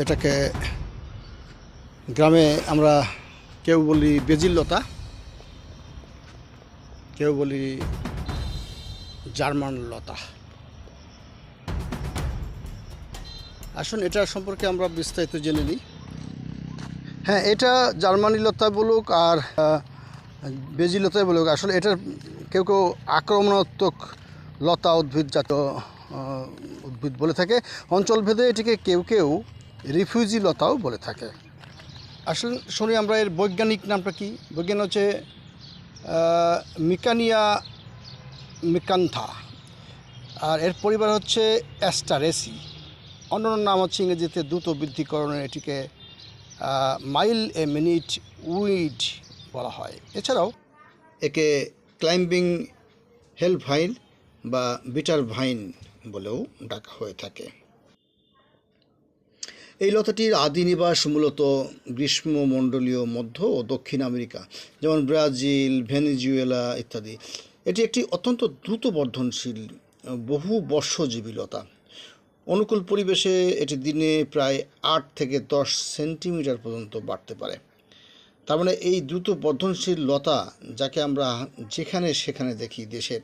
এটাকে গ্রামে আমরা কেউ বলি বেজিল লতা, কেউ বলি জার্মান লতা। আসুন এটা সম্পর্কে আমরা বিস্তারিত জেনে নিই। হ্যাঁ, এটা জার্মানি লতা বলুক আর বেজিল লতাই বলুক, আসলে এটার কেউ কেউ আক্রমণাত্মক লতা উদ্ভিদ বলে থাকে। অঞ্চলভেদে এটিকে কেউ কেউ রিফিউজি লতাও বলে থাকে। আসলে শুনি আমরা এর বৈজ্ঞানিক নামটা কি। বৈজ্ঞানিক হচ্ছে মিকানিয়া মিকান্থা, আর এর পরিবার হচ্ছে অ্যাস্টারেসি। অন্যান্য নাম হচ্ছে ইংরেজিতে দ্রুত বৃদ্ধিকরণে এটিকে মাইল এ মিনিট উইড বলা হয়। এছাড়াও একে ক্লাইম্বিং হেল ভাইন বা বিটার ভাইন বলেও ডাকা হয়ে থাকে। এই লতাটির আদি নিবাস মূলত গ্রীষ্মমণ্ডলীয় মধ্য ও দক্ষিণ আমেরিকা, যেমন ব্রাজিল, ভেনেজুয়েলা ইত্যাদি। এটি একটি অত্যন্ত দ্রুত বর্ধনশীল বহু বর্ষজীবী লতা। অনুকূল পরিবেশে এটি দিনে প্রায় 8 থেকে 10 সেন্টিমিটার পর্যন্ত বাড়তে পারে। তার মানে এই দ্রুত বর্ধনশীল লতা, যাকে আমরা যেখানে সেখানে দেখি দেশের,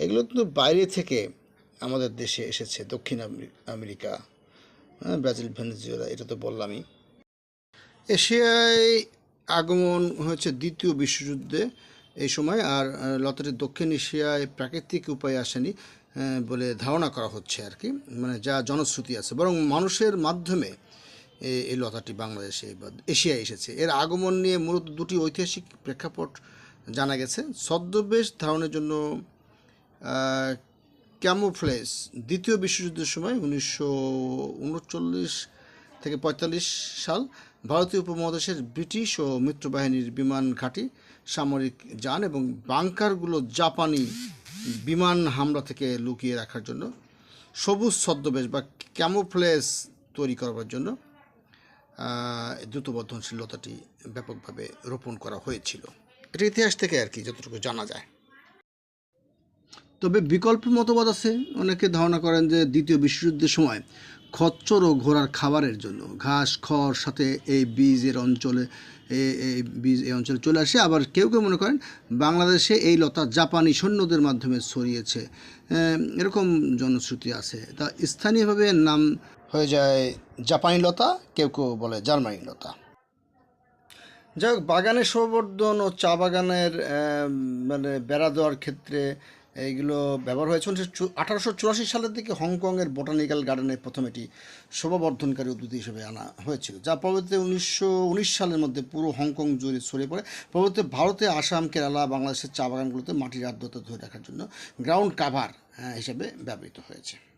এগুলো কিন্তু বাইরে থেকে আমাদের দেশে এসেছে। দক্ষিণ আমেরিকা, ব্রাজিল, ভেনেজুয়েলা, এটা তো বললামই। এশিয়ায় আগমন হয়েছে দ্বিতীয় বিশ্বযুদ্ধে এই সময়, আর লতাটি দক্ষিণ এশিয়ায় প্রাকৃতিক উপায়ে আসেনি বলে ধারণা করা হচ্ছে আর কি, মানে যা জনশ্রুতি আছে। বরং মানুষের মাধ্যমে এই লতাটি বাংলাদেশে বা এশিয়ায় এসেছে। এর আগমন নিয়ে মূলত দুটি ঐতিহাসিক প্রেক্ষাপট জানা গেছে। ছদ্মবেশ ধারণের জন্য ক্যামোফ্লেজ দ্বিতীয় বিশ্বযুদ্ধের সময় 1939 থেকে 45 সাল ভারতীয় উপমহাদেশের ব্রিটিশ ও মিত্রবাহিনীর বিমান ঘাঁটি, সামরিক যান এবং বাংকারগুলো জাপানি বিমান হামলা থেকে লুকিয়ে রাখার জন্য সবুজ ছদ্মবেশ বা ক্যামোফ্লেজ তৈরি করবার জন্য দ্রুত বর্ধনশীল লতাটি ব্যাপকভাবে রোপণ করা হয়েছিল। এটা ইতিহাস থেকে আর কি যতটুকু জানা যায়। তবে বিকল্প মতবাদ আছে। অনেকে ধারণা করেন যে দ্বিতীয় বিশ্বযুদ্ধের সময় খচ্চর ও ঘোড়ার খাবারের জন্য ঘাস খড় সাথে এই বীজ এই অঞ্চলে চলে আসে। আবার কেউ কেউ মনে করেন বাংলাদেশে এই লতা জাপানি সৈন্যদের মাধ্যমে ছড়িয়েছে, এরকম জনশ্রুতি আছে। তা স্থানীয়ভাবে নাম হয়ে যায় জাপানি লতা, কেউ কেউ বলে জার্মানি লতা। যাই হোক, বাগানের শোভাবর্ধন ও চা বাগানের মানে বেড়া দেওয়ার ক্ষেত্রে এইগুলো ব্যবহার হয়েছে। 1884 সালের দিকে হংকংয়ের বোটানিক্যাল গার্ডেনে প্রথম এটি শোভাবর্ধনকারী উদ্ভিদ হিসেবে আনা হয়েছিল, যা পরবর্তীতে 1919 সালের মধ্যে পুরো হংকং জুড়ে ছড়িয়ে পড়ে। পরবর্তীতে ভারতে আসাম, কেরালা, বাংলাদেশের চা বাগানগুলোতে মাটির আর্দ্রতা ধরে রাখার জন্য গ্রাউন্ড কাভার হিসেবে ব্যবহৃত হয়েছে।